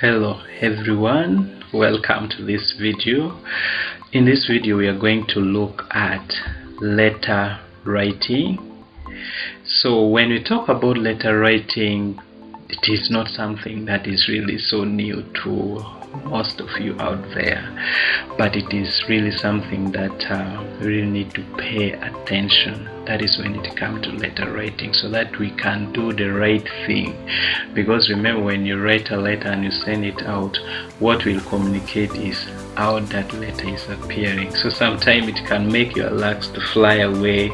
Hello everyone, welcome to this video. In this video we are going to look at letter writing. So when we talk about letter writing, it is not something that is really so new to most of you out there, but it is really something that we really need to pay attention. That is when it comes to letter writing, so that we can do the right thing. Because remember, when you write a letter and you send it out, what will communicate is how that letter is appearing. So sometimes it can make your luck to fly away,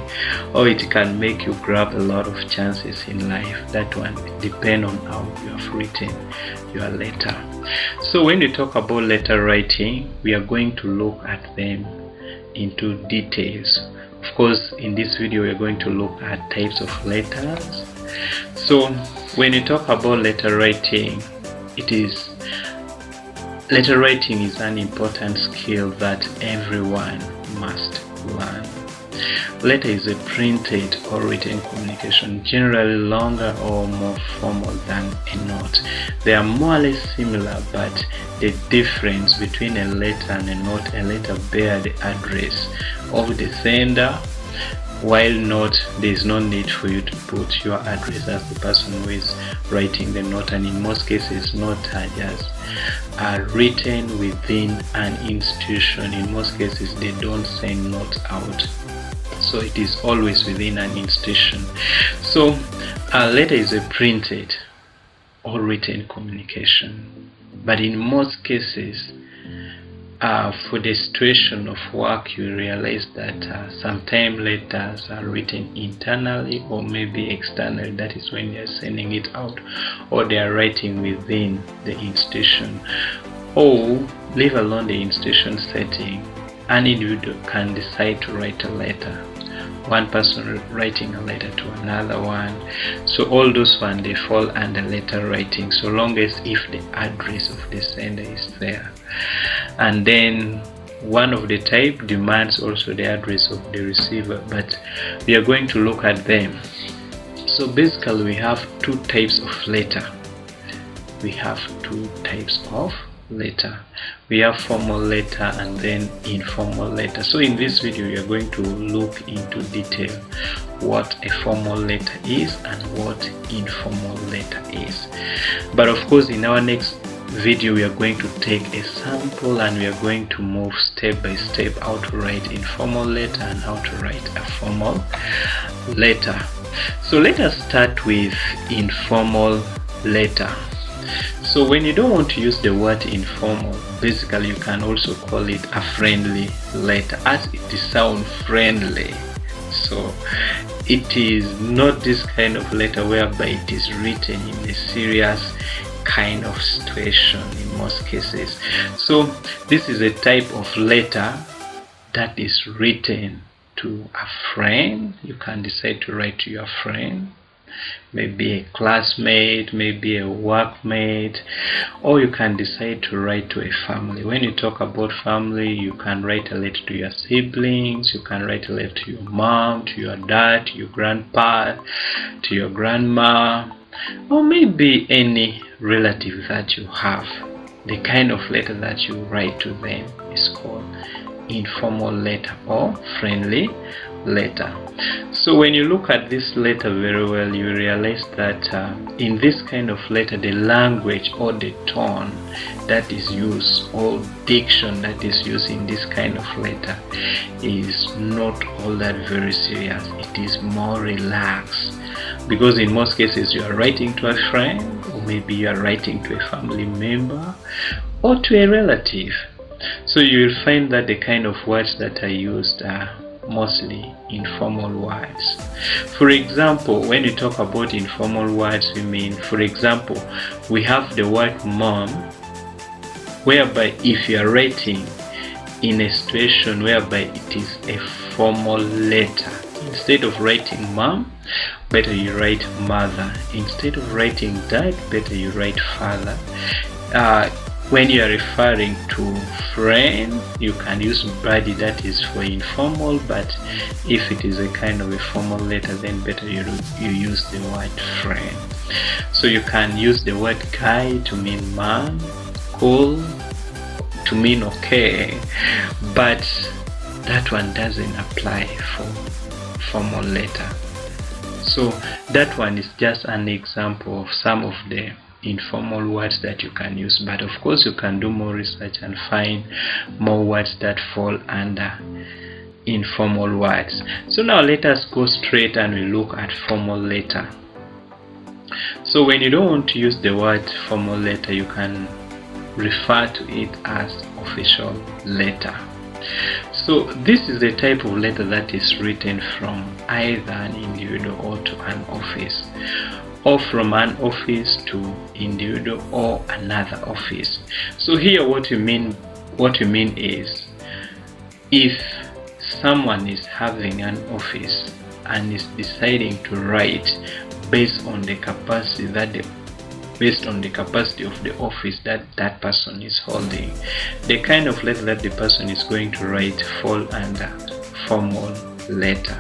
or it can make you grab a lot of chances in life. That one depends on how you have written your letter. So when we talk about letter writing, we are going to look at them into details. Of course, in this video we are going to look at types of letters. So when you talk about letter writing, letter writing is an important skill that everyone must learn. Letter is a printed or written communication, generally longer or more formal than a note. They are more or less similar, but the difference between a letter and a note: a letter bears the address of the sender, while note, there is no need for you to put your address as the person who is writing the note. And in most cases, notes are just written within an institution. In most cases, they don't send notes out, so it is always within an institution. So a letter is a printed or written communication, but in most cases, for the situation of work, you realize that sometimes letters are written internally or maybe externally. That is when they are sending it out, or they are writing within the institution, or leave alone the institution setting. An individual can decide to write a letter, one person writing a letter to another one. So all those ones, they fall under letter writing, so long as if the address of the sender is there. And then one of the type demands also the address of the receiver, but we are going to look at them. So basically we have two types of letter. We have formal letter and then informal letter. So in this video we are going to look into detail what a formal letter is and what informal letter is. But of course, in our next video we are going to take a sample and we are going to move step by step how to write informal letter and how to write a formal letter. So let us start with informal letter. So when you don't want to use the word informal, basically you can also call it a friendly letter, as it sounds friendly. So it is not this kind of letter whereby it is written in a serious kind of situation in most cases. So this is a type of letter that is written to a friend. You can decide to write to your friend, maybe a classmate, maybe a workmate, or you can decide to write to a family. When you talk about family, you can write a letter to your siblings, you can write a letter to your mom, to your dad, to your grandpa, to your grandma, or maybe any relative that you have. The kind of letter that you write to them is called informal letter or friendly letter. So when you look at this letter very well, you realize that in this kind of letter, the language or the tone that is used or diction that is used in this kind of letter is not all that very serious. It is more relaxed, because in most cases you are writing to a friend, or maybe you are writing to a family member or to a relative. So you will find that the kind of words that are used are mostly informal words. For example, when you talk about informal words, we mean, for example, we have the word mom, whereby if you are writing in a situation whereby it is a formal letter, instead of writing mom, better you write mother. Instead of writing dad, better you write father. when you are referring to friend, you can use buddy, that is for informal, but if it is a kind of a formal letter, then better you use the word friend. So you can use the word guy to mean man, cool to mean okay, but that one doesn't apply for formal letter. So that one is just an example of some of the informal words that you can use, but of course you can do more research and find more words that fall under informal words. So now let us go straight and we look at formal letter. So when you don't want to use the word formal letter, you can refer to it as official letter. So this is the type of letter that is written from either an individual or to an office, or from an office to individual or another office. So here what you mean is, if someone is having an office and is deciding to write based on the capacity of the office that that person is holding, the kind of letter that the person is going to write fall under formal letter.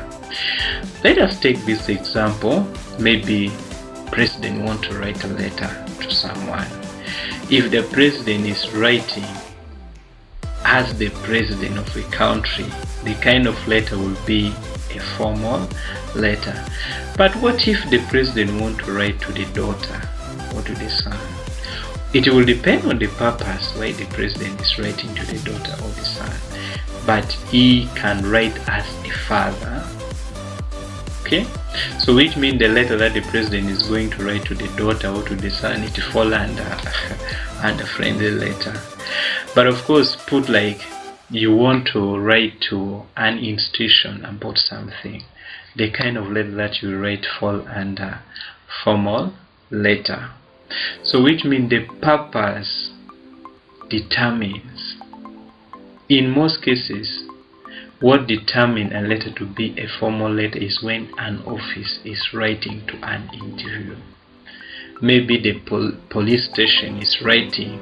Let us take this example. Maybe president want to write a letter to someone. If the president is writing as the president of a country, the kind of letter will be a formal letter. But what if the president want to write to the daughter or to the son? It will depend on the purpose why the president is writing to the daughter or the son, but he can write as a father. Okay, so which means the letter that the president is going to write to the daughter or to the son, it fall under friendly letter. But of course, put like you want to write to an institution about something, the kind of letter that you write fall under formal letter. So which means the purpose determines, in most cases, what determines a letter to be a formal letter is when an office is writing to an individual. Maybe the police station is writing,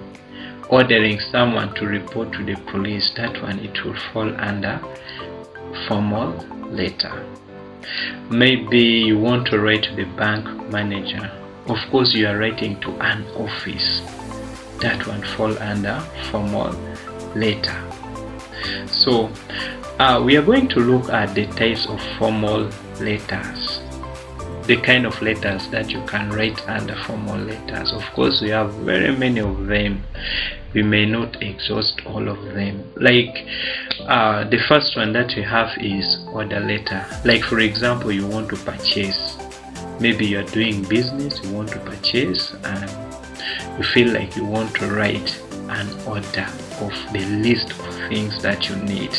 ordering someone to report to the police. That one, it will fall under formal letter. Maybe you want to write to the bank manager. Of course, you are writing to an office. That one fall under formal letter. So we are going to look at the types of formal letters, the kind of letters that you can write under formal letters. Of course, we have very many of them. We may not exhaust all of them. Like the first one that we have is order letter. Like for example, you want to purchase. Maybe you are doing business, you want to purchase, and you feel like you want to write an order of the list of things that you need.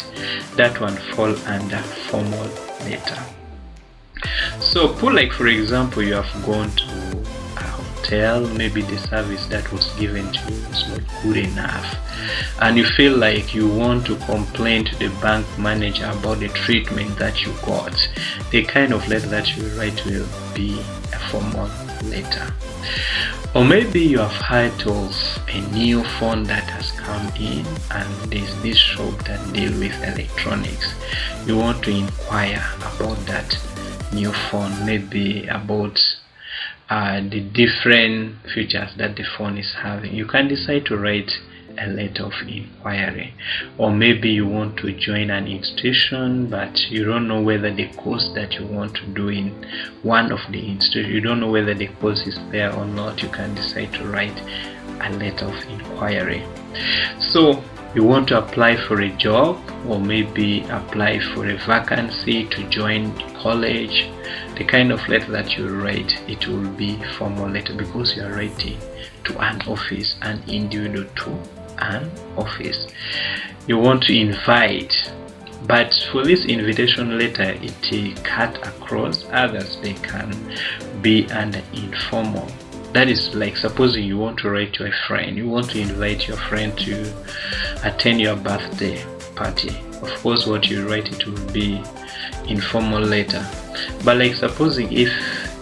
That one fall under formal letter. So put like for example, you have gone to a hotel, maybe the service that was given to you was not good enough, and you feel like you want to complain to the bank manager about the treatment that you got. The kind of letter that you write will be a formal letter. Or maybe you have heard of a new phone that has come in, and there's this shop that deal with electronics. You want to inquire about that new phone, maybe about the different features that the phone is having. You can decide to write a letter of inquiry. Or maybe you want to join an institution, but you don't know whether the course that you want to do in one of the institutions, you don't know whether the course is there or not. You can decide to write a letter of inquiry. So you want to apply for a job, or maybe apply for a vacancy to join college. The kind of letter that you write, it will be formal letter, because you are writing to an office, an individual to an office. You want to invite, but for this invitation letter, it cut across. Others, they can be under informal. That is like supposing you want to write to a friend, you want to invite your friend to attend your birthday party. Of course, what you write, it will be informal letter. But like supposing if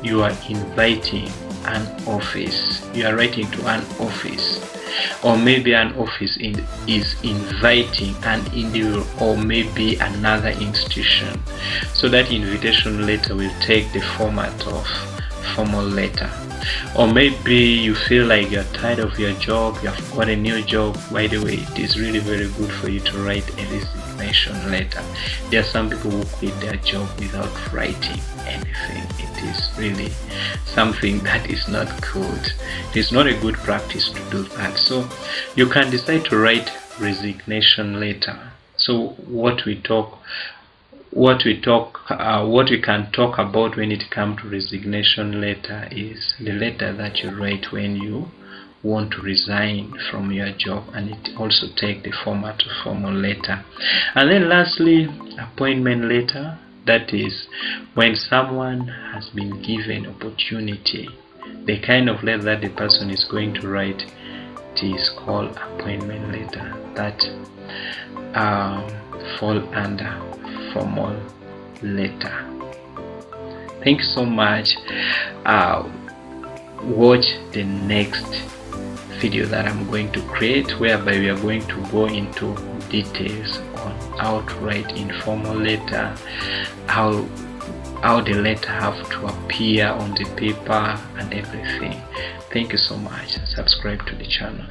you are inviting an office. You are writing to an office, or maybe an office is inviting an individual, or maybe another institution. So that invitation letter will take the format of formal letter. Or maybe you feel like you're tired of your job, you have got a new job. By the way, it is really very good for you to write a resignation letter. There are some people who quit their job without writing anything. It is really something that is not good. It is not a good practice to do that. So you can decide to write resignation letter. So what we can talk about when it comes to resignation letter is the letter that you write when you want to resign from your job, and it also takes the format of formal letter. And then lastly, appointment letter. That is when someone has been given opportunity. The kind of letter that the person is going to write, it is called appointment letter. That fall under formal letter. Thank you so much. Watch the next video that I'm going to create, whereby we are going to go into details on how to write informal letter, how the letter have to appear on the paper and everything. Thank you so much. Subscribe to the channel.